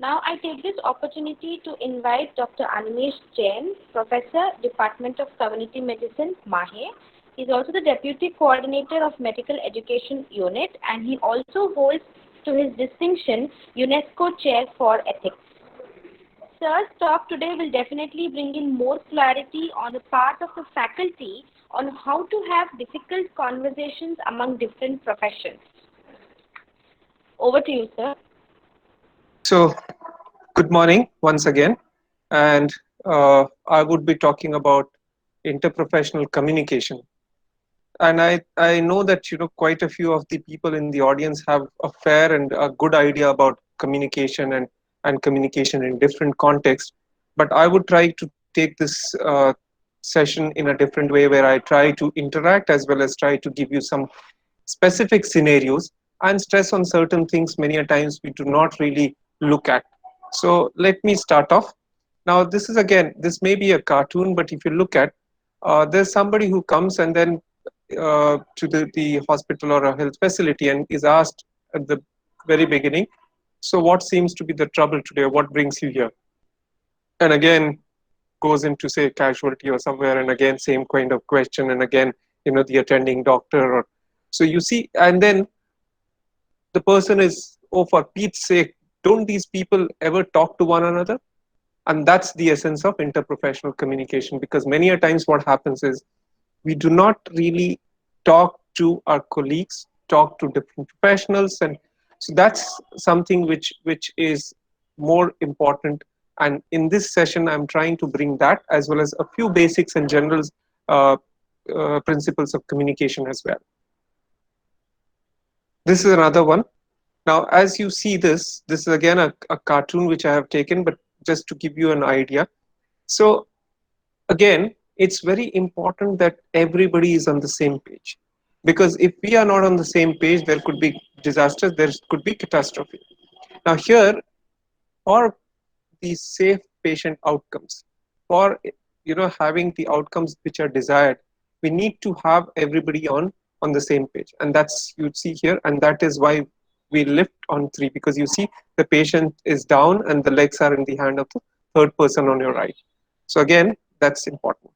Now I take this opportunity to invite Dr. Animesh Jain, Professor, Department of Community Medicine, MAHE. He is also the Deputy Coordinator of Medical Education Unit, and he also holds to his distinction UNESCO Chair for Ethics. Sir's talk today will definitely bring in more clarity on the part of the faculty on how to have difficult conversations among different professions. Over to you, sir. So, good morning once again, and I would be talking about interprofessional communication. And I know that quite a few of the people in the audience have a fair and a good idea about communication and communication in different contexts. But I would try to take this session in a different way, where I try to interact as well as try to give you some specific scenarios and stress on certain things many a times we do not really look at. So let me start off. Now this is, again, this may be a cartoon, but if you look at, there's somebody who comes and then to the hospital or a health facility and is asked at the very beginning, so what seems to be the trouble today, what brings you here? And again goes into, say, casualty or somewhere, and again same kind of question, and again the attending doctor, or so you see. And then the person is, oh, for Pete's sake, don't these people ever talk to one another? And that's the essence of interprofessional communication, because many a times what happens is we do not really talk to our colleagues, talk to different professionals. And so that's something which is more important. And in this session I'm trying to bring that, as well as a few basics and general uh, principles of communication as well. This is another one. Now, as you see this is again a cartoon which I have taken, but just to give you an idea. So again, it's very important that everybody is on the same page, because if we are not on the same page, there could be disasters, there could be catastrophe. Now here, for the safe patient outcomes, for having the outcomes which are desired, we need to have everybody on the same page. And that's, you see here, and that is why we lift on three, because you see the patient is down and the legs are in the hand of the third person on your right. So again, that's important.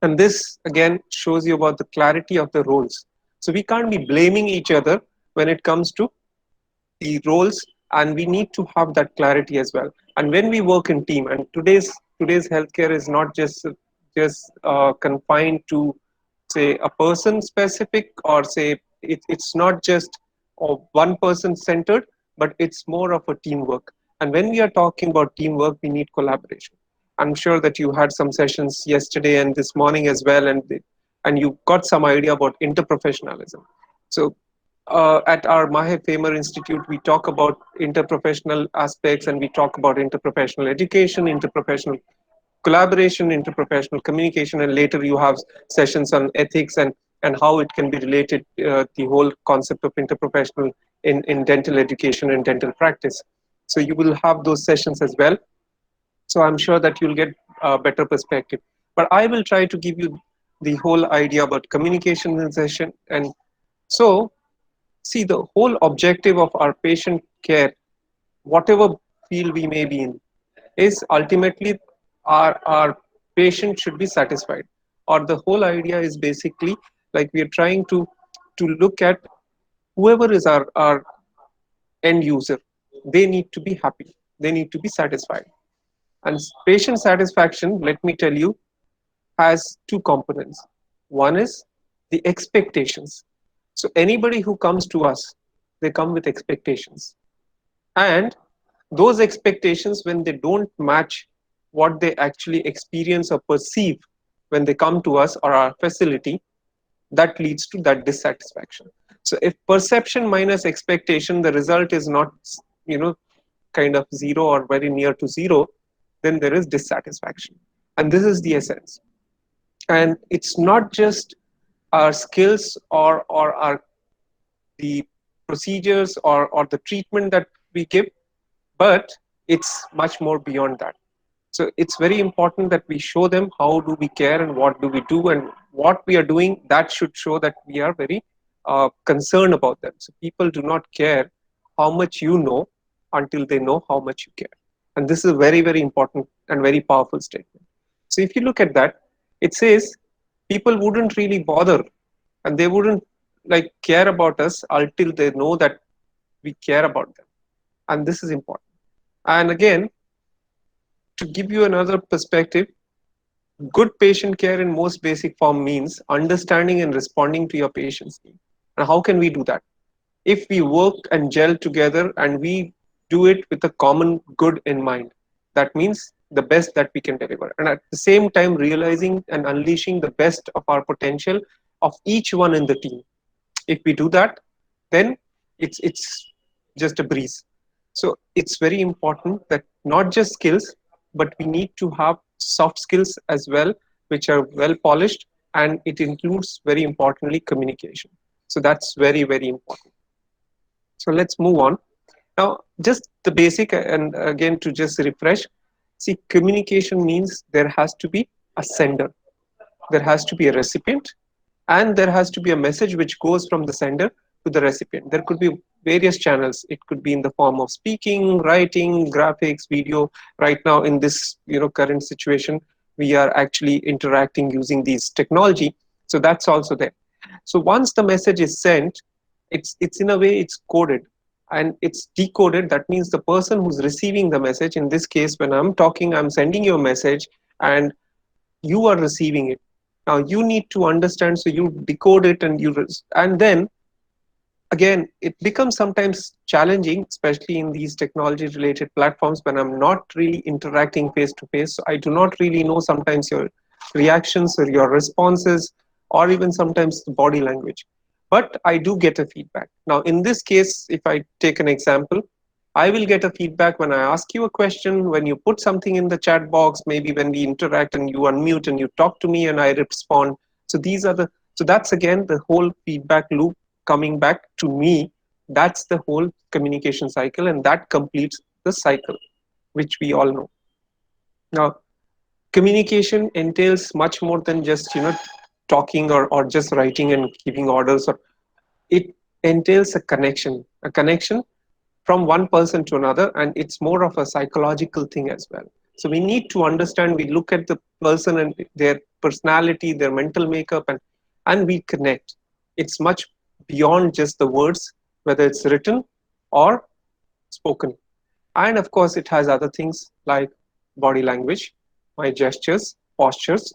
And this again shows you about the clarity of the roles. So we can't be blaming each other when it comes to the roles, and we need to have that clarity as well. And when we work in team, and today's healthcare is not just confined to, say, a person specific, or say it's not just one person centered, but it's more of a teamwork. And when we are talking about teamwork, we need collaboration. I'm sure that you had some sessions yesterday and this morning as well, and you got some idea about interprofessionalism. So at our Mahe Famer Institute, we talk about interprofessional aspects, and we talk about interprofessional education, interprofessional collaboration, interprofessional communication, and later you have sessions on ethics and how it can be related, the whole concept of interprofessional in dental education and dental practice. So you will have those sessions as well. So I'm sure that you'll get a better perspective. But I will try to give you the whole idea about communication in session. And so, see, the whole objective of our patient care, whatever field we may be in, is ultimately our patient should be satisfied. Or the whole idea is basically like we are trying to look at whoever is our end user, they need to be happy, they need to be satisfied. And patient satisfaction, let me tell you, has two components. One is the expectations. So anybody who comes to us, they come with expectations. And those expectations, when they don't match what they actually experience or perceive when they come to us or our facility, that leads to that dissatisfaction. So if perception minus expectation, the result is not, you know, kind of zero or very near to zero, then there is dissatisfaction. And this is the essence. And it's not just our skills or our the procedures or the treatment that we give, but it's much more beyond that. So it's very important that we show them how do we care and what do we do, and what we are doing, that should show that we are very concerned about them. So people do not care how much you know, until they know how much you care. And this is a very, very important and very powerful statement. So if you look at that, it says people wouldn't really bother and they wouldn't like care about us until they know that we care about them. And this is important. And again, to give you another perspective, good patient care in most basic form means understanding and responding to your patient's need. And how can we do that? If we work and gel together and we do it with a common good in mind, that means the best that we can deliver. And at the same time, realizing and unleashing the best of our potential of each one in the team. If we do that, then it's just a breeze. So it's very important that not just skills, but we need to have soft skills as well, which are well polished, and it includes very importantly communication. So that's very, very important. So let's move on. Now, just the basic, and again to just refresh, see, communication means there has to be a sender, there has to be a recipient, and there has to be a message which goes from the sender to the recipient. There could be various channels. It could be in the form of speaking, writing, graphics, video. Right now, in this current situation, we are actually interacting using these technology. So that's also there. So once the message is sent, it's in a way it's coded and it's decoded. That means the person who's receiving the message, in this case, when I'm talking, I'm sending you a message and you are receiving it. Now you need to understand, so you decode it and and then again it becomes sometimes challenging, especially in these technology related platforms when I'm not really interacting face to face. So I do not really know sometimes your reactions or your responses, or even sometimes the body language, but I do get a feedback. Now in this case, if I take an example, I will get a feedback when I ask you a question, when you put something in the chat box, maybe when we interact and you unmute and you talk to me and I respond. So these are so that's again the whole feedback loop coming back to me. That's the whole communication cycle, and that completes the cycle, which we all know. Now, communication entails much more than just, talking or just writing and giving orders, or it entails a connection from one person to another, and it's more of a psychological thing as well. So we need to understand, we look at the person and their personality, their mental makeup, and we connect. It's much beyond just the words, whether it's written or spoken. And of course it has other things like body language, my gestures, postures,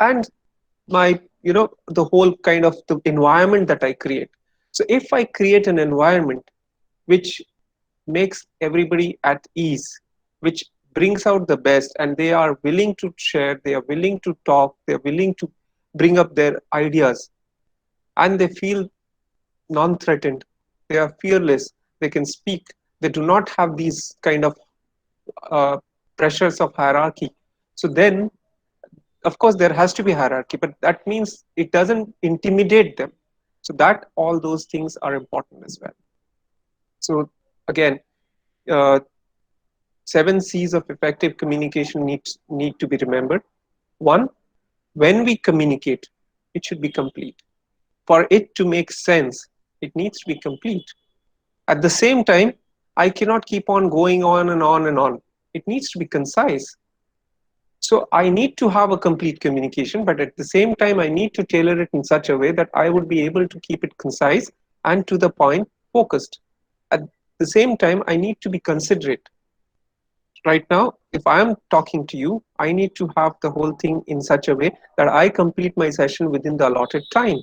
and my the whole kind of the environment that I create. So if I create an environment which makes everybody at ease, which brings out the best, and they are willing to share, they are willing to talk, they are willing to bring up their ideas, and they feel non-threatened, they are fearless, they can speak, they do not have these kind of uh, pressures of hierarchy. So then of course there has to be hierarchy, but that means it doesn't intimidate them. So that all those things are important as well. So again, uh, 7 C's of effective communication need to be remembered. One, when we communicate, it should be complete. For it to make sense, it needs to be complete. At the same time, I cannot keep on going on and on and on. It needs to be concise. So I need to have a complete communication, but at the same time, I need to tailor it in such a way that I would be able to keep it concise and to the point, focused. At the same time, I need to be considerate. Right now, if I'm talking to you, I need to have the whole thing in such a way that I complete my session within the allotted time.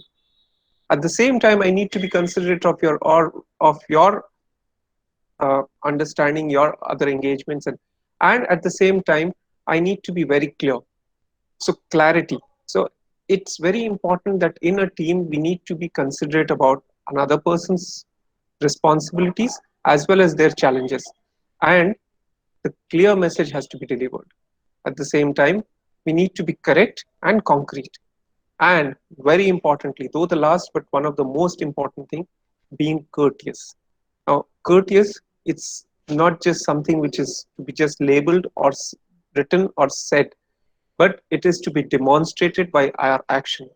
At the same time, I need to be considerate of your understanding your other engagements, and at the same time, I need to be very clear. So clarity. So it's very important that in a team we need to be considerate about another person's responsibilities as well as their challenges, and the clear message has to be delivered. At the same time, we need to be correct and concrete, and very importantly, though the last but one of the most important thing, being courteous. Now courteous, it's not just something which is to be just labeled or written or said, but it is to be demonstrated by our action.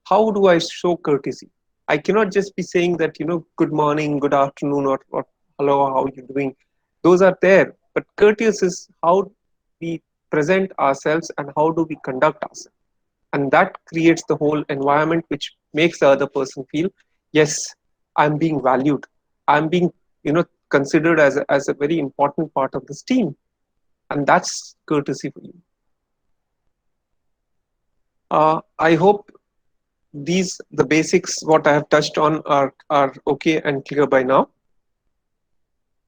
How do I show courtesy? I cannot just be saying that, good morning, good afternoon, or hello, how you doing? Those are there. But courteous is how we present ourselves and how do we conduct ourselves. And that creates the whole environment which makes the other person feel, yes, I'm being valued. I'm being, considered as a very important part of this team. And that's courtesy for you. I hope the basics what I have touched on are okay and clear by now.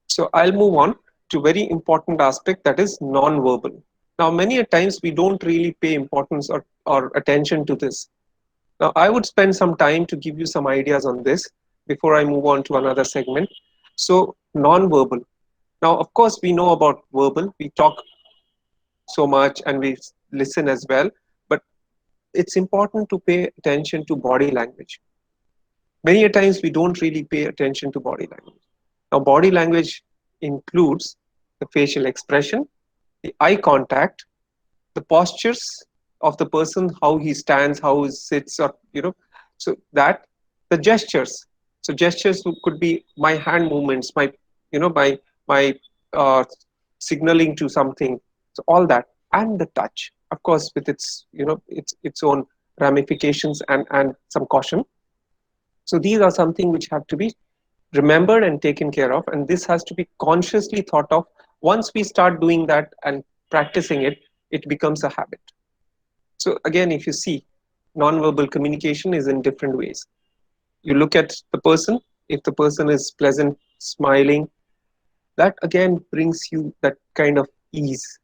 So I'll move on to very important aspect, that is non-verbal. Now, many a times we don't really pay importance or attention to this. Now, I would spend some time to give you some ideas on this before I move on to another segment. So, non-verbal. Now, of course, we know about verbal. We talk so much and we listen as well. But it's important to pay attention to body language. Many a times we don't really pay attention to body language. Now, body language includes the facial expression, the eye contact, the postures of the person, how he stands, how he sits, or so that the gestures. So gestures could be my hand movements, my uh, signaling to something. So all that, and the touch, of course, with its own ramifications and some caution. So these are something which have to be remembered and taken care of, and this has to be consciously thought of. Once we start doing that and practicing it, it becomes a habit. So again, if you see, non-verbal communication is in different ways. You look at the person. If the person is pleasant, smiling, that again brings you that kind of ease.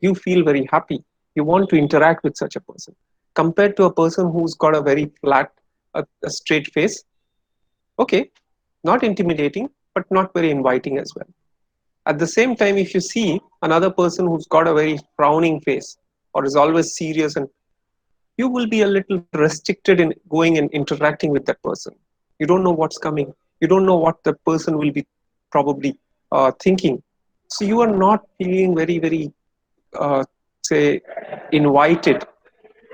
You feel very happy. You want to interact with such a person, compared to a person who's got a very flat, a straight face. Okay, not intimidating, but not very inviting as well. At the same time, if you see another person who's got a very frowning face or is always serious, and you will be a little restricted in going and interacting with that person. You don't know what's coming. You don't know what the person will be probably thinking. So you are not feeling very, very, say, invited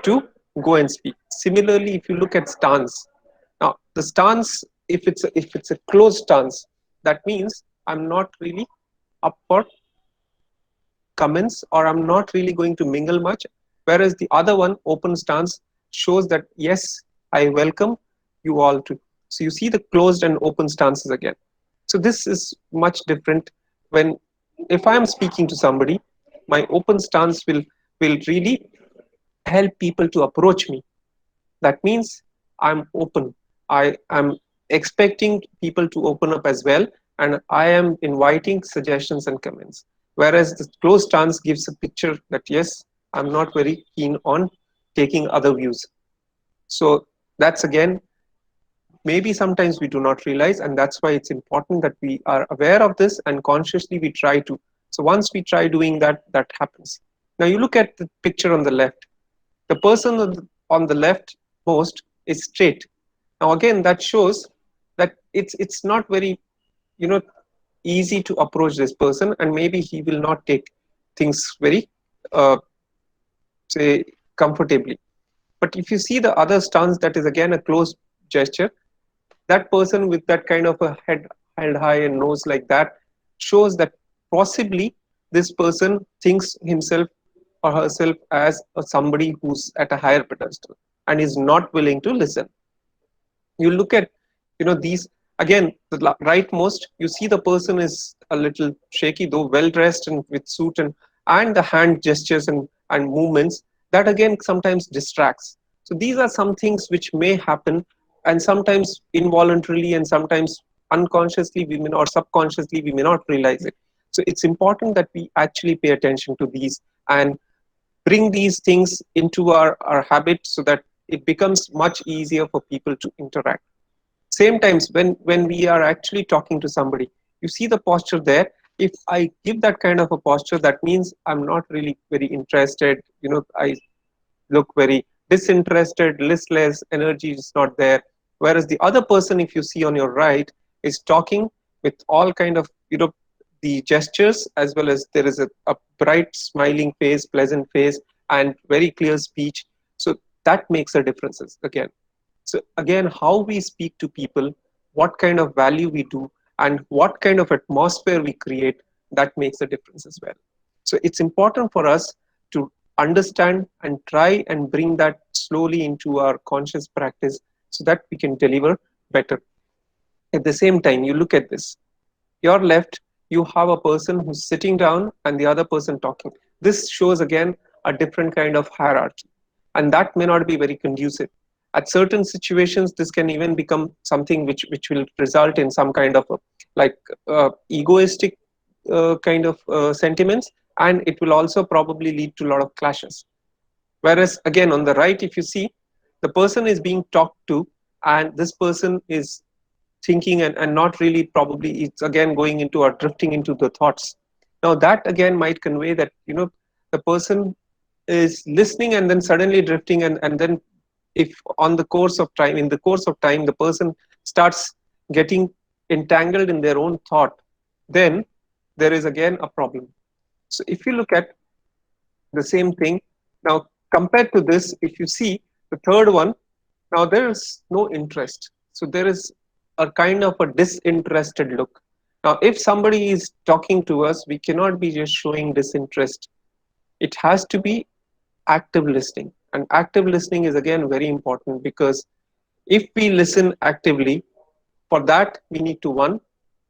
to go and speak. Similarly, if you look at stance, now the stance, if it's a closed stance, that means I'm not really up for comments, or I'm not really going to mingle much. Whereas the other one, open stance, shows that yes, I welcome you all to. So you see the closed and open stances again. So this is much different. When if I am speaking to somebody, my open stance will really help people to approach me. That means I'm open. I am expecting people to open up as well, and I am inviting suggestions and comments. Whereas the closed stance gives a picture that yes, I'm not very keen on taking other views. So that's again, maybe sometimes we do not realize, and that's why it's important that we are aware of this and consciously we try to. So once we try doing that, that happens. Now you look at the picture on the left. The person on the left most is straight. Now again, that shows that it's not very, you know easy to approach this person, and maybe he will not take things very, uh, say, comfortably. But if you see the other stance, that is again a closed gesture, that person with that kind of a head held high and nose like that shows that possibly this person thinks himself or herself as somebody who's at a higher pedestal and is not willing to listen. You look at, these again, the rightmost, you see the person is a little shaky, though well dressed and with suit, and the hand gestures and movements, that again sometimes distracts. So these are some things which may happen, and sometimes involuntarily and sometimes unconsciously we may, or subconsciously we may not realize it. So it's important that we actually pay attention to these and bring these things into our habit, so that it becomes much easier for people to interact. Same times, when we are actually talking to somebody, you see the posture there. If I give that kind of a posture, that means I'm not really very interested. I look very disinterested, listless, energy is not there. Whereas the other person, if you see on your right, is talking with all kind of, the gestures, as well as there is a bright smiling face, pleasant face, and very clear speech. So that makes a difference again. So again, how we speak to people, what kind of value we do, and what kind of atmosphere we create, that makes a difference as well. So it's important for us to understand and try and bring that slowly into our conscious practice so that we can deliver better. At the same time, you look at this. Your left, you have a person who's sitting down and the other person talking. This shows again a different kind of hierarchy, and that may not be very conducive. At certain situations, this can even become something which will result in some kind of a, like egoistic kind of sentiments, and it will also probably lead to a lot of clashes. Whereas again, on the right, if you see, the person is being talked to, and this person is thinking and not really, probably it's again going into or drifting into the thoughts. Now that again might convey that, the person is listening and then suddenly drifting, and then if on the course of time, in the course of time, the person starts getting entangled in their own thought, then there is again a problem. So if you look at the same thing now, compared to this, if you see the third one, now there is no interest. So there is a kind of a disinterested look. Now, if somebody is talking to us, we cannot be just showing disinterest. It has to be active listening. And active listening is again very important, because if we listen actively, for that we need to, one,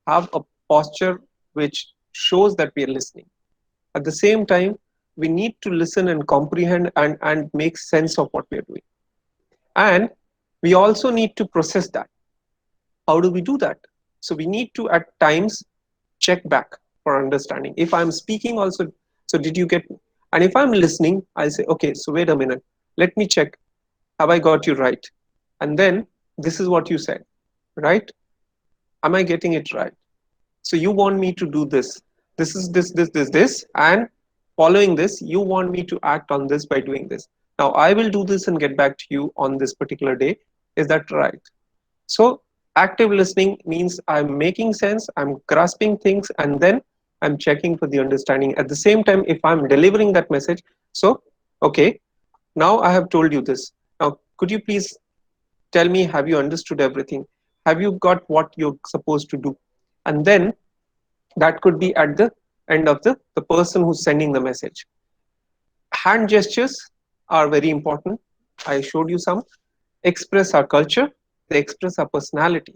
have a posture which shows that we are listening. At the same time, we need to listen and comprehend and make sense of what we are doing. And we also need to process that. How do we do that? So we need to at times check back for understanding. If I'm speaking also, so did you get me? And if I'm listening, I'll say, okay, so wait a minute, let me check. Have I got you right? And then this is what you said, right? Am I getting it right? So you want me to do this. This is this, and following this, you want me to act on this by doing this. Now I will do this and get back to you on this particular day. Is that right? So active listening means I'm making sense, I'm grasping things, and then I'm checking for the understanding. At the same time, if I'm delivering that message, so okay, now I have told you this. Now, could you please tell me, have you understood everything? Have you got what you're supposed to do? And then that could be at the end of the person who's sending the message. Hand gestures are very important. I showed you some. Express our culture, they express our personality,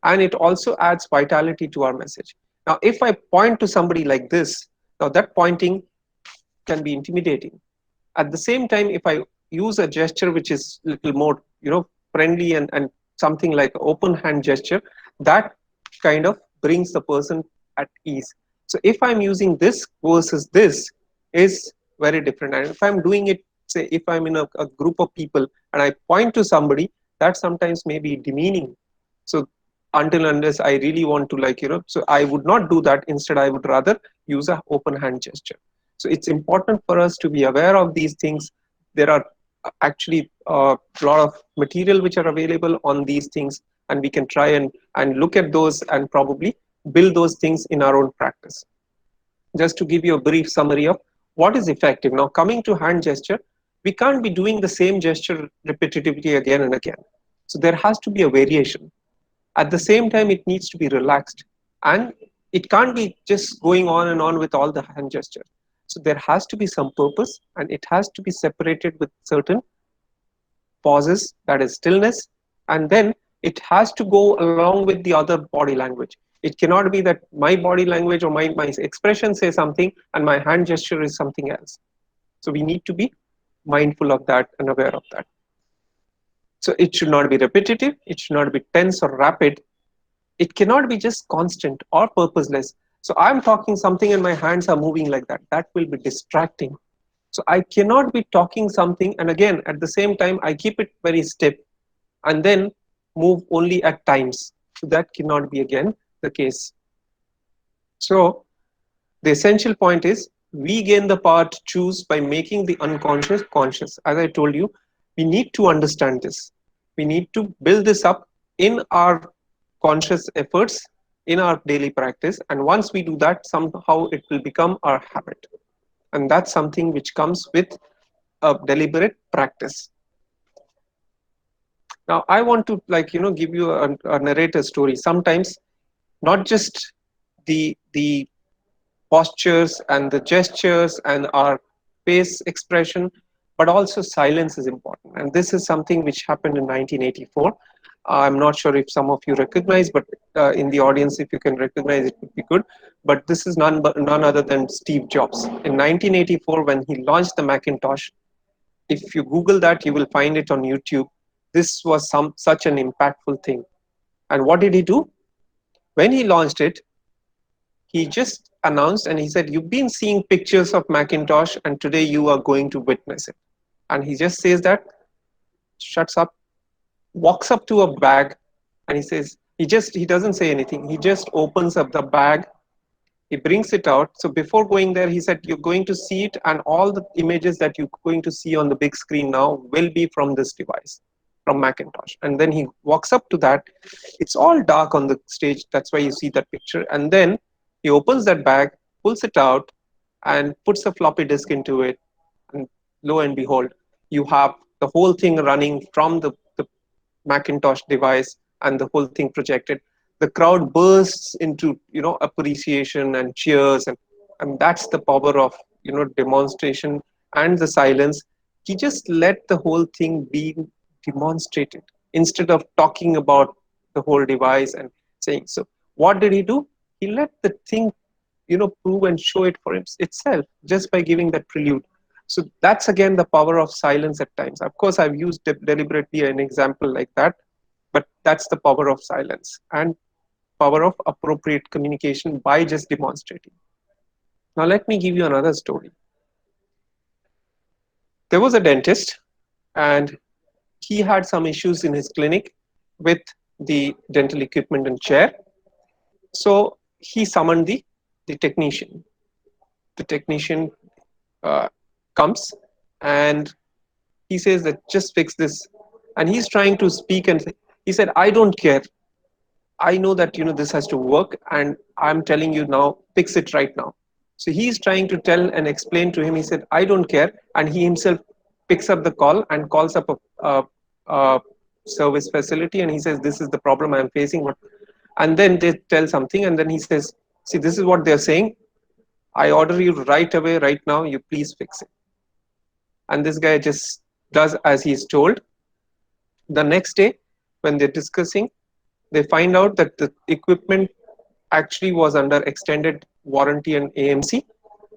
and it also adds vitality to our message. Now, if I point to somebody like this, now that pointing can be intimidating. At the same time, if I use a gesture which is a little more, friendly, and something like open hand gesture, that kind of brings the person at ease. So if I'm using this versus this is very different. And if I'm doing it, say if I'm in a group of people and I point to somebody, that sometimes may be demeaning. So until unless I really want to, so I would not do that. Instead, I would rather use a open hand gesture. So it's important for us to be aware of these things. There are actually a lot of material which are available on these things, and we can try and look at those and probably build those things in our own practice. Just to give you a brief summary of what is effective. Now, coming to hand gesture, we can't be doing the same gesture repetitively again and again. So there has to be a variation. At the same time, it needs to be relaxed, and it can't be just going on and on with all the hand gestures. So there has to be some purpose, and it has to be separated with certain pauses, that is stillness, and then it has to go along with the other body language. It cannot be that my body language or my expression says something and my hand gesture is something else. So we need to be mindful of that and aware of that. So it should not be repetitive, it should not be tense or rapid. It cannot be just constant or purposeless. So I'm talking something and my hands are moving like that. That will be distracting. So I cannot be talking something and again at the same time I keep it very stiff and then move only at times. So that cannot be again the case. So the essential point is we gain the power to choose by making the unconscious conscious. As I told you, we need to understand this. We need to build this up in our conscious efforts in our daily practice. And once we do that, somehow it will become our habit. And that's something which comes with a deliberate practice. Now, I want to give you a narrator story. Sometimes not just the postures and the gestures and our face expression, but also silence is important. And this is something which happened in 1984. I'm not sure if some of you recognize, but in the audience, if you can recognize, it would be good. But this is none other than Steve Jobs. In 1984, when he launched the Macintosh, if you Google that, you will find it on YouTube. This was such an impactful thing. And what did he do? When he launched it, he just announced and he said, "You've been seeing pictures of Macintosh, and today you are going to witness it." And he just says that, shuts up, walks up to a bag, and he says, he doesn't say anything. He just opens up the bag, he brings it out. So before going there, he said, "You're going to see it, and all the images that you're going to see on the big screen now will be from this device, from Macintosh." And then he walks up to that. It's all dark on the stage. That's why you see that picture. And then he opens that bag, pulls it out, and puts a floppy disk into it. And lo and behold, you have the whole thing running from the Macintosh device and the whole thing projected. The crowd bursts into, appreciation and cheers, and that's the power of, demonstration and the silence. He just let the whole thing be demonstrated instead of talking about the whole device and saying so. What did he do? He let the thing, prove and show it for itself just by giving that prelude. So that's again the power of silence at times. Of course, I've used deliberately an example like that, but that's the power of silence and power of appropriate communication by just demonstrating. Now, let me give you another story. There was a dentist, and he had some issues in his clinic with the dental equipment and chair. So he summoned the technician. The technician uh, comes and he says that just fix this. And he's trying to speak, and he said, "I don't care. I know that this has to work, and I'm telling you now, fix it right now." So he's trying to tell and explain to him. He said, "I don't care," and he himself picks up the call and calls up a service facility, and he says, "This is the problem I'm facing." And then they tell something, and then he says, "See, this is what they're saying. I order you right away, right now. You please fix it." And this guy just does as he's told. The next day, when they're discussing, they find out that the equipment actually was under extended warranty and AMC,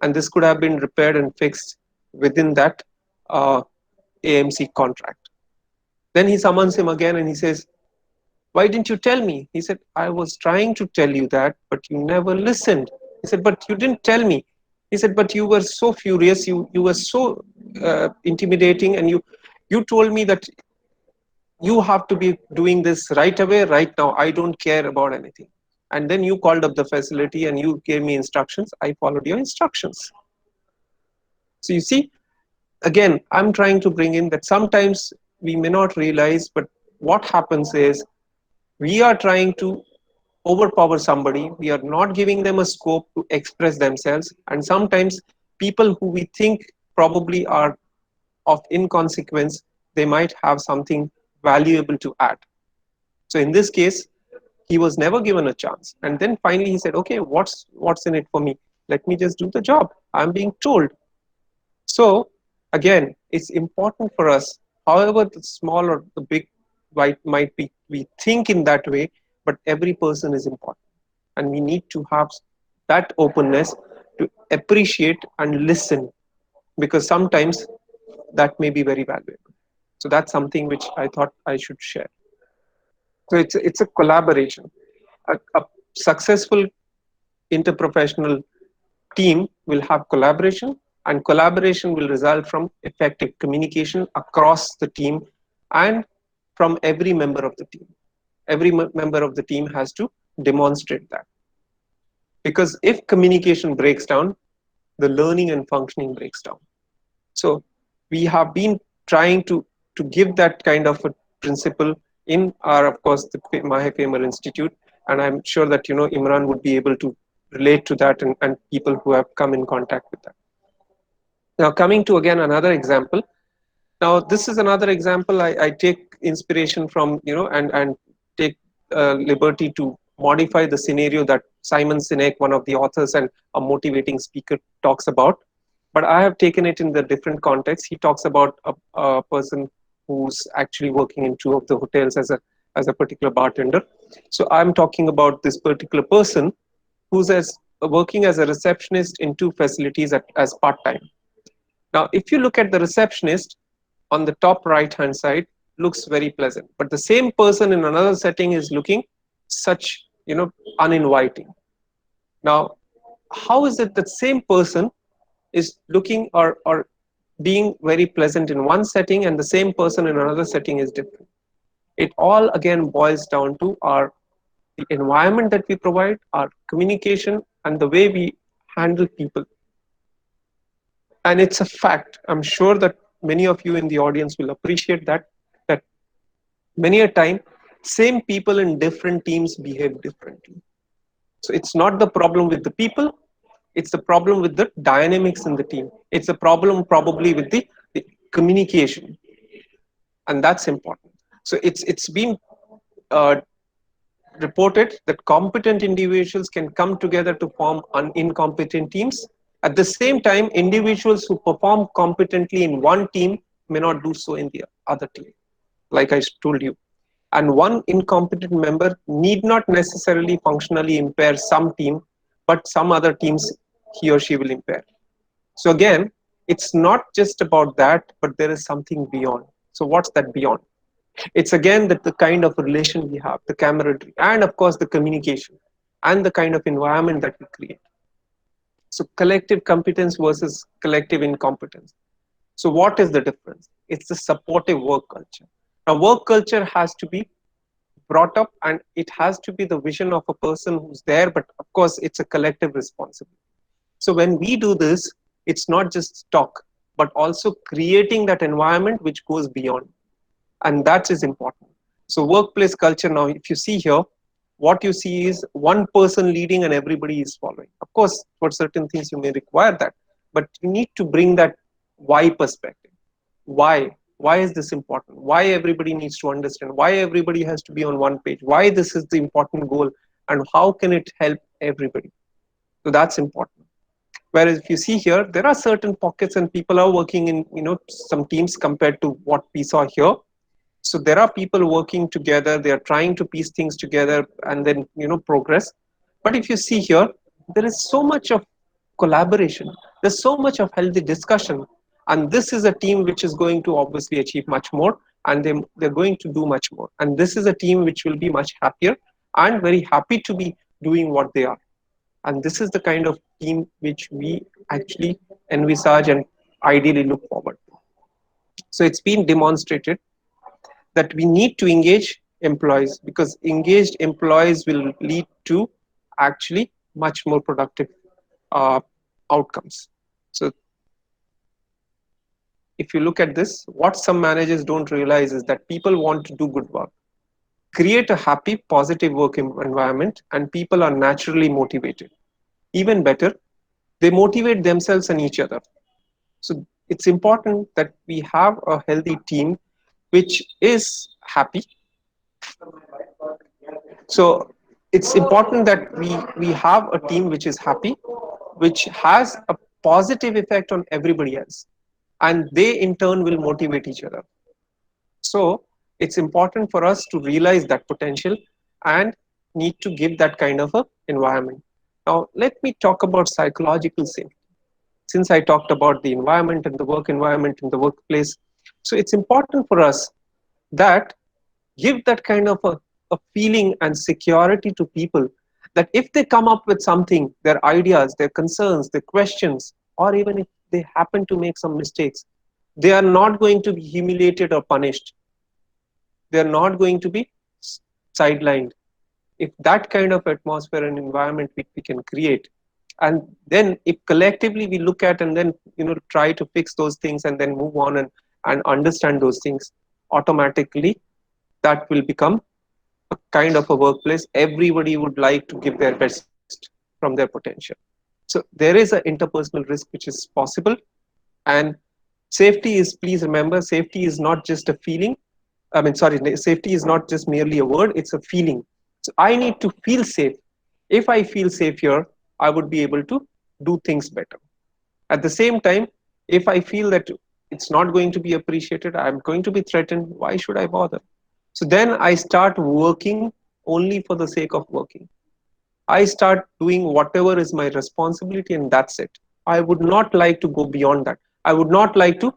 and this could have been repaired and fixed within that AMC contract. Then he summons him again and he says, "Why didn't you tell me?" He said, "I was trying to tell you that, but you never listened." He said, "But you didn't tell me." He said, "But you were so furious, you were so intimidating, and you told me that you have to be doing this right away, right now. I don't care about anything. And then you called up the facility and you gave me instructions. I followed your instructions." So you see, again, I'm trying to bring in that sometimes we may not realize, but what happens is we are trying to overpower somebody. We are not giving them a scope to express themselves. And sometimes people who we think probably are of inconsequence, they might have something valuable to add. So in this case, he was never given a chance. And then finally he said, "Okay, what's in it for me? Let me just do the job. I'm being told." So again, it's important for us, however the small or the big might be, we think in that way, but every person is important. And we need to have that openness to appreciate and listen, because sometimes that may be very valuable. So that's something which I thought I should share. So it's a collaboration. A successful interprofessional team will have collaboration, and collaboration will result from effective communication across the team and from every member of the team. Every member of the team has to demonstrate that. Because if communication breaks down, the learning and functioning breaks down. So we have been trying to give that kind of a principle in our, of course, the Mahe Faimer Institute, and I'm sure that Imran would be able to relate to that, and people who have come in contact with that. Now, coming to again another example. Now, this is another example I take inspiration from, and take liberty to modify the scenario that Simon Sinek, one of the authors and a motivating speaker, talks about. But I have taken it in the different context. He talks about a person who's actually working in two of the hotels as a particular bartender. So I'm talking about this particular person who's working as a receptionist in two facilities as part time. Now, if you look at the receptionist on the top right hand side, looks very pleasant, but the same person in another setting is looking such, uninviting. Now, how is it that same person is looking or being very pleasant in one setting and the same person in another setting is different? It all again boils down to our the environment that we provide, our communication, and the way we handle people. And it's a fact. I'm sure that many of you in the audience will appreciate that many a time same people in different teams behave differently. So it's not the problem with the people, it's the problem with the dynamics in the team. It's a problem probably with the communication, and that's important. So it's been uh, reported that competent individuals can come together to form incompetent teams. At the same time, individuals who perform competently in one team may not do so in the other team, like I told you. And one incompetent member need not necessarily functionally impair some team, but some other teams he or she will impair. So again, it's not just about that, but there is something beyond. So what's that beyond? It's again that the kind of relation we have, the camaraderie, and of course the communication, and the kind of environment that we create. So collective competence versus collective incompetence. So what is the difference? It's the supportive work culture. Now, work culture has to be brought up, and it has to be the vision of a person who's there, but of course it's a collective responsibility. So when we do this, it's not just talk, but also creating that environment which goes beyond, and that is important. So workplace culture, now if you see here, what you see is one person leading and everybody is following. Of course, for certain things you may require that, but you need to bring that why perspective. Why is this important? Why everybody needs to understand? Why everybody has to be on one page? Why this is the important goal, and how can it help everybody? So that's important. Whereas if you see here, there are certain pockets and people are working in some teams compared to what we saw here. So there are people working together, they are trying to piece things together and then progress. But if you see here, there is so much of collaboration, there's so much of healthy discussion, and this is a team which is going to obviously achieve much more, and they're going to do much more, and this is a team which will be much happier and very happy to be doing what they are. And this is the kind of team which we actually envisage and ideally look forward to. So it's been demonstrated that we need to engage employees, because engaged employees will lead to actually much more productive uh, outcomes. So if you look at this, what some managers don't realize is that people want to do good work, create a happy, positive work environment, and people are naturally motivated. Even better, they motivate themselves and each other. So it's important that we have a healthy team which is happy. So it's important that we have a team which is happy, which has a positive effect on everybody else, and they in turn will motivate each other. So it's important for us to realize that potential and need to give that kind of a environment. Now let me talk about psychological safety. Since I talked about the environment and the work environment in the workplace, so it's important for us that give that kind of a feeling and security to people, that if they come up with something, their ideas, their concerns, their questions, or even if they happen to make some mistakes, they are not going to be humiliated or punished. They are not going to be sidelined. If that kind of atmosphere and environment we can create, and then if collectively we look at and then try to fix those things and then move on and understand those things, automatically that will become a kind of a workplace everybody would like to give their best from their potential. So there is an interpersonal risk which is possible, and safety is, please remember, safety is not just a feeling. I mean, sorry, safety is not just merely a word, it's a feeling. So I need to feel safe. If I feel safe here, I would be able to do things better. At the same time, if I feel that it's not going to be appreciated, I'm going to be threatened, why should I bother? So then I start working only for the sake of working. I start doing whatever is my responsibility, and that's it. I would not like to go beyond that. I would not like to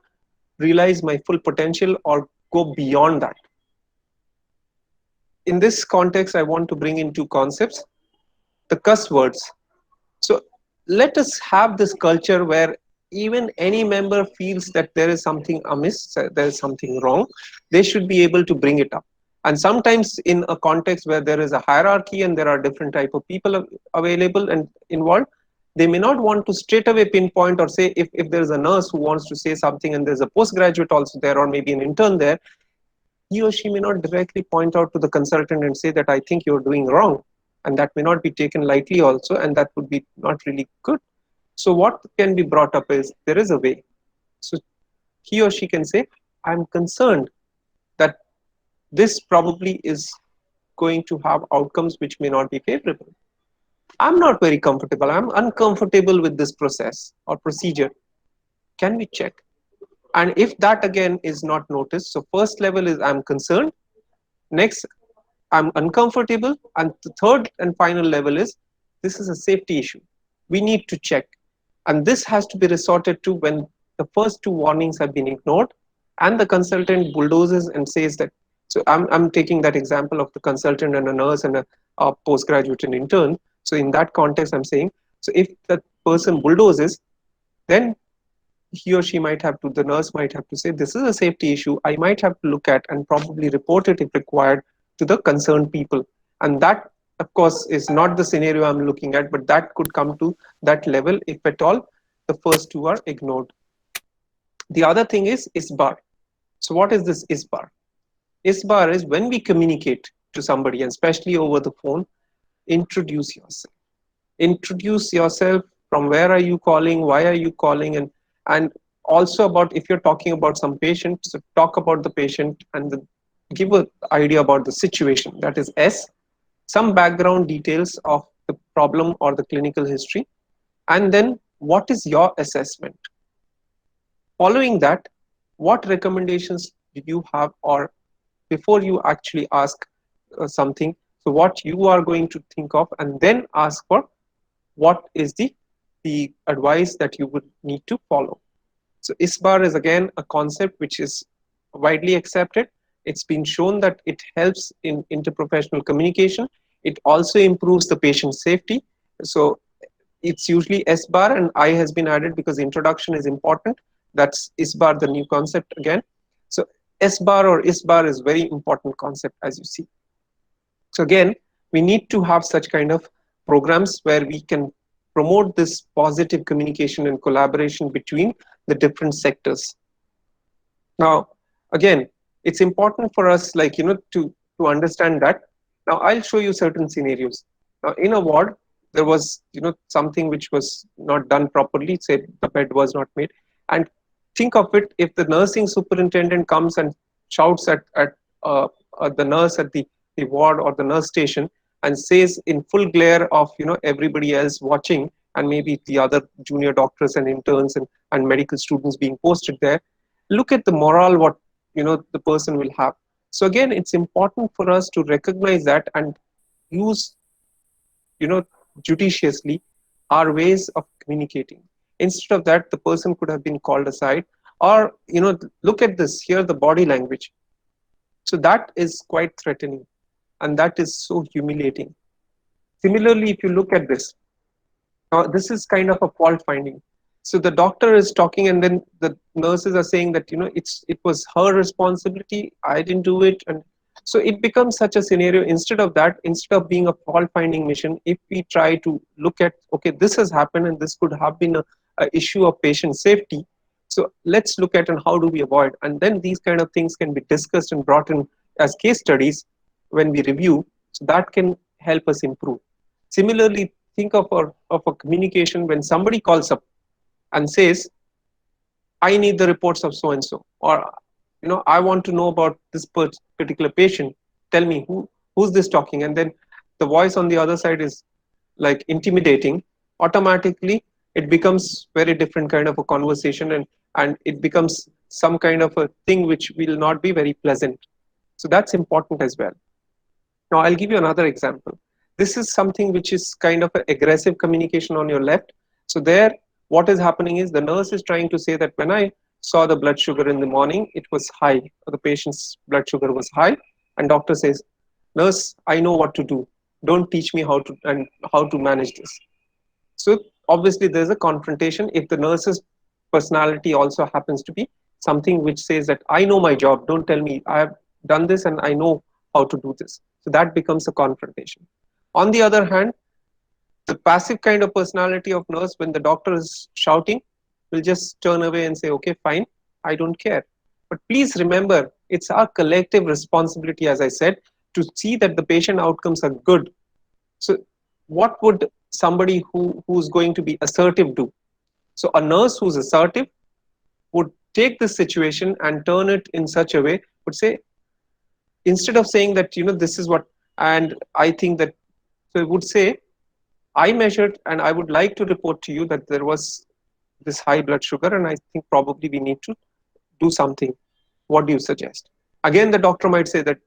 realize my full potential or go beyond that. In this context, I want to bring in two concepts: the cuss words. So let us have this culture where even any member feels that there is something amiss, there is something wrong, they should be able to bring it up. And sometimes in a context where there is a hierarchy and there are different type of people available and involved, they may not want to straight away pinpoint or say, if there is a nurse who wants to say something and there's a postgraduate also there or maybe an intern there, he or she may not directly point out to the consultant and say that I think you're doing wrong, and that may not be taken lightly also, and that would be not really good. So what can be brought up is there is a way. So he or she can say, I'm concerned that this probably is going to have outcomes which may not be favorable. I'm not very comfortable, I'm uncomfortable with this process or procedure, can we check? And if that again is not noticed, so first level is I'm concerned, next I'm uncomfortable, and the third and final level is this is a safety issue. We need to check. And this has to be resorted to when the first two warnings have been ignored and the consultant bulldozes and says that. So I'm taking that example of the consultant and a nurse and a postgraduate and intern. So in that context, I'm saying, so if that person bulldozes, then he or she might have to, the nurse might have to say, this is a safety issue. I might have to look at and probably report it if required to the concerned people. And that, of course, is not the scenario I'm looking at, but that could come to that level if at all the first two are ignored. The other thing is ISBAR. So what is this ISBAR? ISBAR is when we communicate to somebody, and especially over the phone, introduce yourself. Introduce yourself, from where are you calling, why are you calling, and also about if you're talking about some patient, so talk about the patient and give an idea about the situation. That is S. Some background details of the problem or the clinical history, and then what is your assessment? Following that, what recommendations do you have, or before you actually ask something, so what you are going to think of, and then ask for what is the advice that you would need to follow. So ISBAR is again a concept which is widely accepted. It's been shown that it helps in interprofessional communication. It also improves the patient safety. So it's usually SBAR, and I has been added because introduction is important. That's ISBAR, the new concept again. So SBAR or ISBAR is very important concept, as you see. So again, we need to have such kind of programs where we can promote this positive communication and collaboration between the different sectors. Now, again, it's important for us, like, to understand that. Now, I'll show you certain scenarios. Now, in a ward, there was, something which was not done properly, say the bed was not made. And think of it, if the nursing superintendent comes and shouts at the nurse at the ward or the nurse station and says in full glare of, everybody else watching, and maybe the other junior doctors and interns and medical students being posted there, look at the morale what the person will have. So again, it's important for us to recognize that and use judiciously our ways of communicating. Instead of that, the person could have been called aside, or look at this here, the body language. So that is quite threatening, and that is so humiliating. Similarly, if you look at this, this is kind of a fault finding. So the doctor is talking, and then the nurses are saying that it was her responsibility, I didn't do it. And so it becomes such a scenario. Instead of that, instead of being a fault finding mission, if we try to look at, okay, this has happened and this could have been a issue of patient safety, so let's look at and how do we avoid, and then these kind of things can be discussed and brought in as case studies when we review, so that can help us improve. Similarly, think of a communication when somebody calls up and says, I need the reports of so and so, or I want to know about this particular patient. Tell me who's this talking, and then the voice on the other side is like intimidating, automatically it becomes very different kind of a conversation, and it becomes some kind of a thing which will not be very pleasant. So that's important as well. Now I'll give you another example. This is something which is kind of an aggressive communication on your left. So there, what is happening is the nurse is trying to say that when I saw the blood sugar in the morning, it was high. The patient's blood sugar was high, and doctor says, "Nurse, I know what to do. Don't teach me how to manage this." So obviously there's a confrontation if the nurse's personality also happens to be something which says that I know my job, don't tell me, I have done this and I know how to do this. So that becomes a confrontation. On the other hand, the passive kind of personality of nurse, when the doctor is shouting, will just turn away and say, okay, fine, I don't care. But please remember, it's our collective responsibility, as I said, to see that the patient outcomes are good. So what would somebody who's going to be assertive do? So a nurse who's assertive would take this situation and turn it in such a way, would say, instead of saying that, this is what, and I think that, so it would say, I measured and I would like to report to you that there was this high blood sugar, and I think probably we need to do something. What do you suggest? Again, the doctor might say that,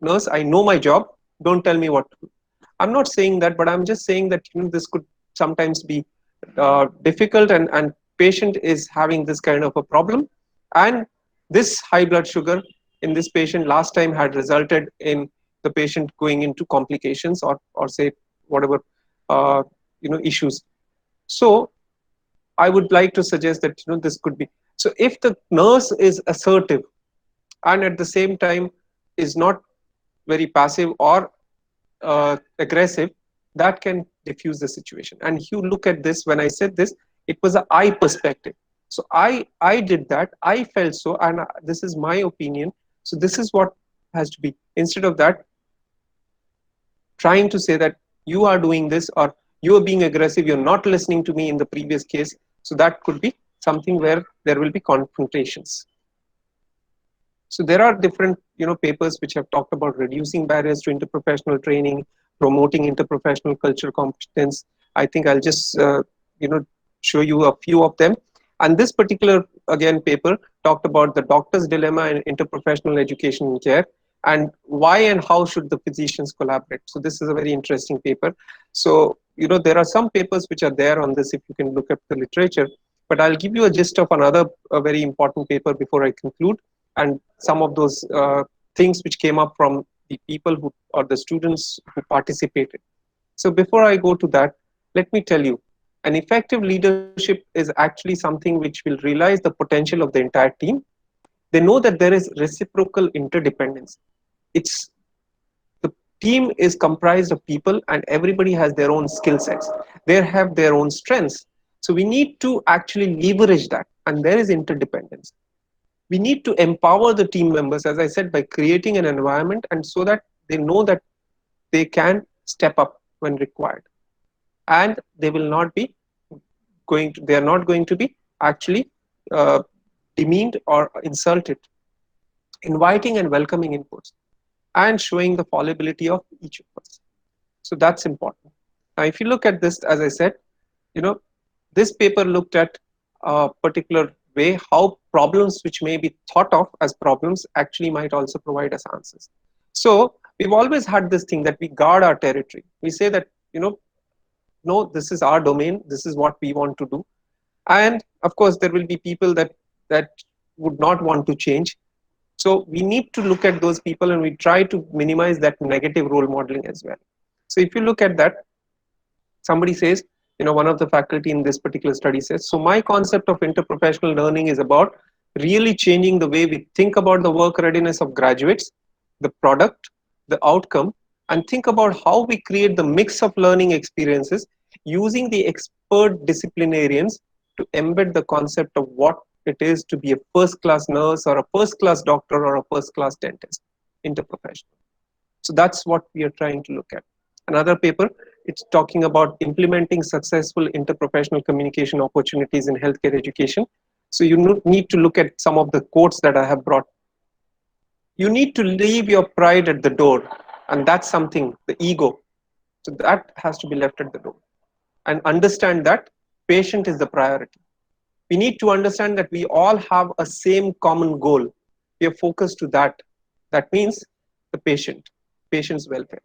nurse, I know my job, don't tell me what to do. I'm not saying that, but I'm just saying that this could sometimes be difficult, and patient is having this kind of a problem, and this high blood sugar in this patient last time had resulted in the patient going into complications, or say whatever issues. So I would like to suggest that this could be. So if the nurse is assertive and at the same time is not very passive or aggressive, that can diffuse the situation. And you look at this, when I said this, it was an I perspective. So I did that, I felt so, and this is my opinion. So this is what has to be. Instead of that, trying to say that you are doing this, or you are being aggressive, you're not listening to me in the previous case. So that could be something where there will be confrontations. So there are different papers which have talked about reducing barriers to interprofessional training, promoting interprofessional culture competence. I think I'll just show you a few of them. And this particular again paper talked about the doctor's dilemma in interprofessional education and care, and why and how should the physicians collaborate. So this is a very interesting paper. So there are some papers which are there on this if you can look at the literature, but I'll give you a gist of another very important paper before I conclude, and some of those things which came up from the people who, or the students who participated. So before I go to that, let me tell you, an effective leadership is actually something which will realize the potential of the entire team. They know that there is reciprocal interdependence. It's the team is comprised of people, and everybody has their own skill sets. They have their own strengths. So we need to actually leverage that, and there is interdependence. We need to empower the team members, as I said, by creating an environment, and so that they know that they can step up when required, and they will not be they are not going to be actually demeaned or insulted. Inviting and welcoming inputs, and showing the fallibility of each of us. So that's important. Now, if you look at this, as I said, this paper looked at a particular way how problems which may be thought of as problems actually might also provide us answers. So we've always had this thing that we guard our territory. We say that, no, this is our domain, this is what we want to do. And of course, there will be people that would not want to change. So we need to look at those people, and we try to minimize that negative role modeling as well. So if you look at that, somebody says, one of the faculty in this particular study says, so my concept of interprofessional learning is about really changing the way we think about the work readiness of graduates, the product, the outcome, and think about how we create the mix of learning experiences using the expert disciplinarians to embed the concept of what it is to be a first-class nurse or a first-class doctor or a first-class dentist, interprofessional. So that's what we are trying to look at. Another paper, it's talking about implementing successful interprofessional communication opportunities in healthcare education. So you need to look at some of the quotes that I have brought. You need to leave your pride at the door, and that's something, the ego. So that has to be left at the door, and understand that patient is the priority. We need to understand that we all have a same common goal. We are focused to that. That means the patient's welfare.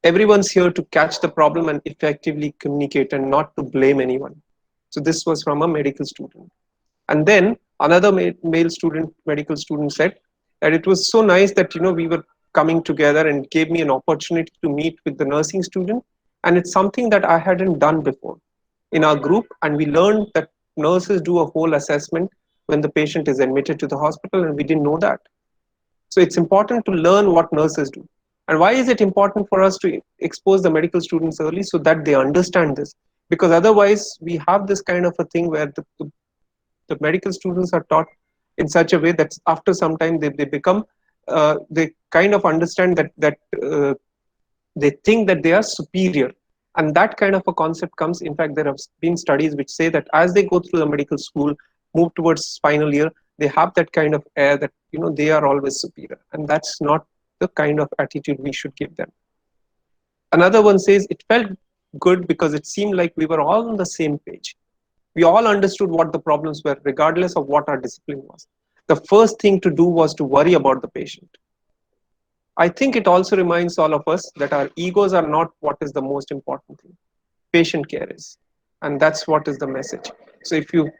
Everyone's here to catch the problem and effectively communicate and not to blame anyone. So this was from a medical student. And then another male student, medical student, said that it was so nice that we were coming together and gave me an opportunity to meet with the nursing student, and it's something that I hadn't done before in our group. And we learned that nurses do a whole assessment when the patient is admitted to the hospital, and we didn't know that. So it's important to learn what nurses do. And why is it important for us to expose the medical students early? So that they understand this. Because otherwise, we have this kind of a thing where the medical students are taught in such a way that after some time they become, they kind of understand that they think that they are superior. And that kind of a concept comes. In fact, there have been studies which say that as they go through the medical school, move towards final year, they have that kind of air that they are always superior, and that's not the kind of attitude we should give them. Another one says it felt good because it seemed like we were all on the same page. We all understood what the problems were, regardless of what our discipline was. The first thing to do was to worry about the patient. I think it also reminds all of us that our egos are not what is the most important thing. Patient care is. And that's what is the message. So if you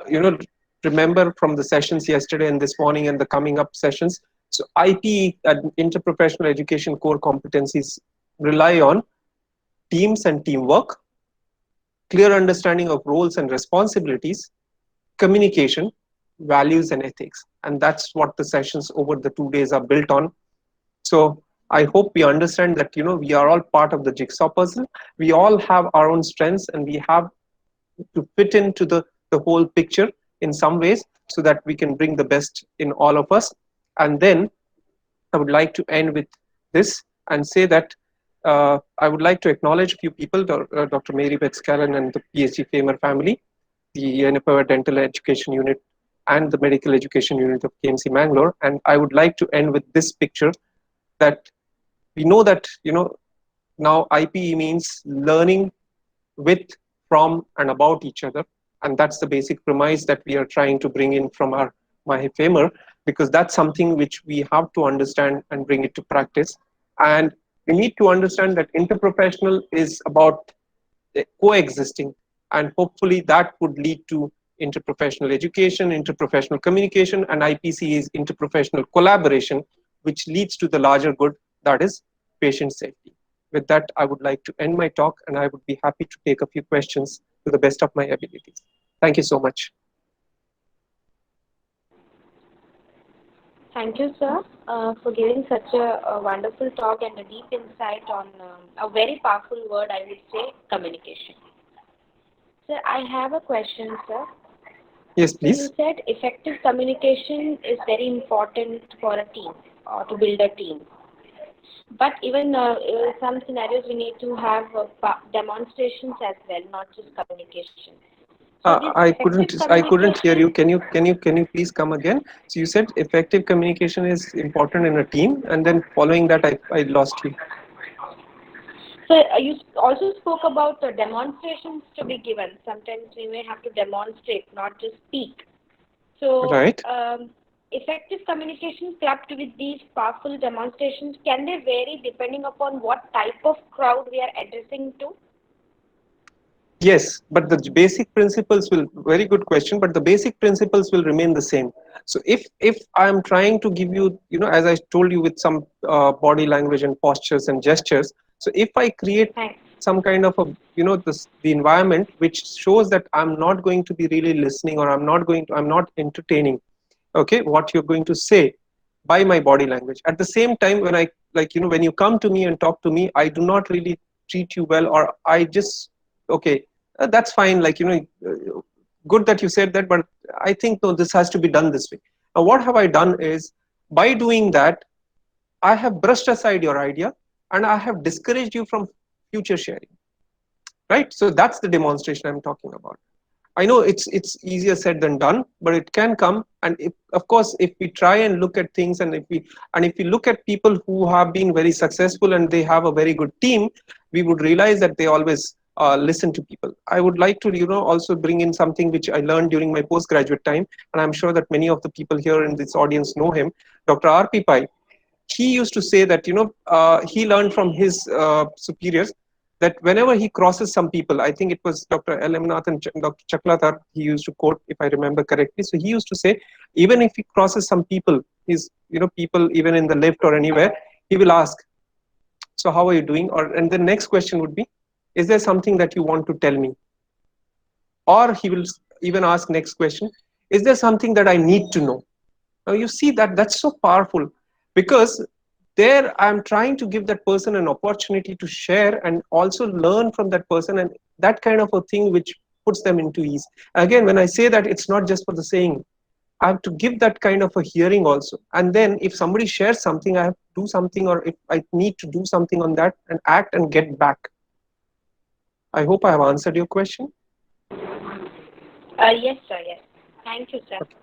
know, remember from the sessions yesterday and this morning and the coming up sessions, so IPE, interprofessional education core competencies, rely on teams and teamwork, clear understanding of roles and responsibilities, communication, values and ethics. And that's what the sessions over the 2 days are built on. So I hope we understand that we are all part of the jigsaw puzzle. We all have our own strengths, and we have to fit into the whole picture in some ways, so that we can bring the best in all of us. And then I would like to end with this and say that I would like to acknowledge a few people, Dr. Mary Beth Scallon and the PhD Famer family, the NPOA Dental Education Unit, and the Medical Education Unit of KMC Mangalore. And I would like to end with this picture, that we know that now IPE means learning with, from, and about each other, and that's the basic premise that we are trying to bring in from our Famer, because that's something which we have to understand and bring it to practice. And we need to understand that interprofessional is about coexisting, and hopefully that would lead to interprofessional education, interprofessional communication, and IPC is interprofessional collaboration, which leads to the larger good, that is patient safety. With that, I would like to end my talk, and I would be happy to take a few questions to the best of my abilities. Thank you so much. Thank you, sir, for giving such a wonderful talk and a deep insight on a very powerful word, I would say, communication. Sir, I have a question, sir. Yes, So please. you said effective communication is very important for a team or to build a team. But even some scenarios we need to have demonstrations as well, not just communication. So this effective I couldn't hear communication. you. Can you please come again? So you said effective communication is important in a team, and then following that, I lost you. So you also spoke about the demonstrations to be given. Sometimes we may have to demonstrate, not just speak. So Right. effective communication clubbed with these powerful demonstrations, can they vary depending upon what type of crowd we are addressing to? Yes, but the basic principles will, very good question, but the basic principles will remain the same. So if I'm trying to give you, as I told you, with some body language and postures and gestures, so if I create Thanks. some kind of a, the environment which shows that I'm not going to be really listening, or I'm not entertaining, okay, what you're going to say by my body language. At the same time, when I, like, when you come to me and talk to me, I do not really treat you well, or I just, okay, that's fine, like, good that you said that, but I think, no, this has to be done this way. Now what have I done is, by doing that, I have brushed aside your idea, and I have discouraged you from future sharing, right? So that's the demonstration I'm talking about. I know it's easier said than done, but it can come. And if, of course, if we try and look at things, and if we look at people who have been very successful and they have a very good team, we would realize that they always listen to people. I would like to, also bring in something which I learned during my postgraduate time, and I'm sure that many of the people here in this audience know him, Dr. R.P. Pai. He used to say that he learned from his superiors that whenever he crosses some people, I think it was Dr. L.M. Nath and Dr. Chaklatar, he used to quote, if I remember correctly. So he used to say, even if he crosses some people, people even in the lift or anywhere, he will ask, so how are you doing? And the next question would be, is there something that you want to tell me? Or he will even ask next question, is there something that I need to know? Now you see that that's so powerful, because there I'm trying to give that person an opportunity to share and also learn from that person, and that kind of a thing which puts them into ease. Again, when I say that, it's not just for the saying. I have to give that kind of a hearing also. And then if somebody shares something, I have to do something, or if I need to do something on that and act and get back. I hope I have answered your question. Yes, sir. Yes. Thank you, sir. Okay.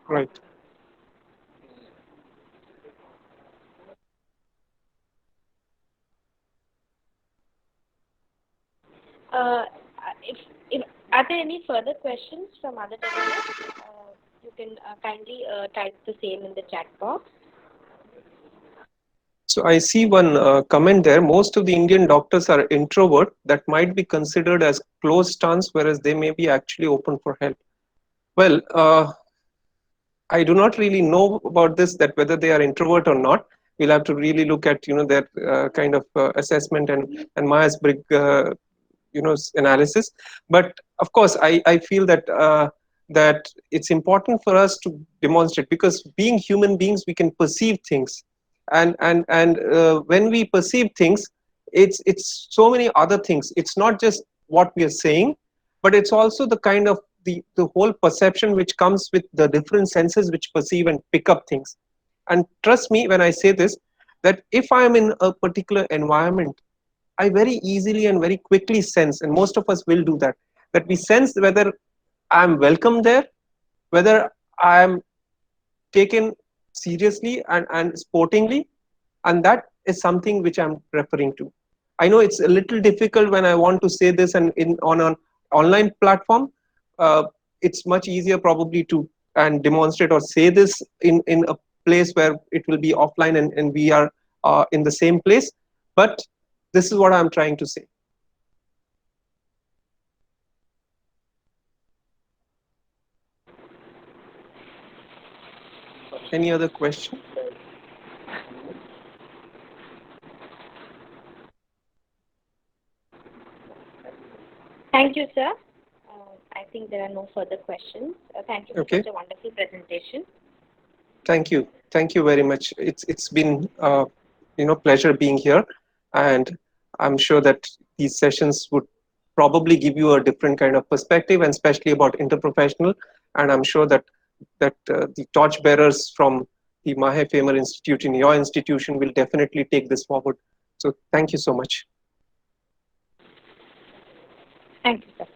Right. If are there any further questions from other delegates? You can kindly type the same in the chat box. So I see one comment there. Most of the Indian doctors are introvert. That might be considered as closed stance, whereas they may be actually open for help. Well, I do not really know about this, that whether they are introvert or not. We'll have to really look at their kind of assessment and Myers-Briggs analysis. But of course, I feel that that it's important for us to demonstrate, because being human beings, we can perceive things, and when we perceive things, it's so many other things. It's not just what we are saying, but it's also the kind of the whole perception which comes with the different senses which perceive and pick up things. And trust me when I say this, that if I am in a particular environment, I very easily and very quickly sense, and most of us will do that, that we sense whether I'm welcome there, whether I'm taken seriously and sportingly, and that is something which I'm referring to. I know it's a little difficult when I want to say this and on an online platform. It's much easier probably to and demonstrate or say this in a place where it will be offline, and we are in the same place. But this is what I'm trying to say. Any other question? Thank you, sir. I think there are no further questions. Thank you for Okay. such a wonderful presentation. Thank you very much. It's been pleasure being here, and I'm sure that these sessions would probably give you a different kind of perspective, and especially about interprofessional. And I'm sure that the torchbearers from the Mahe Famer Institute in your institution will definitely take this forward. So thank you so much. Thank you, sir.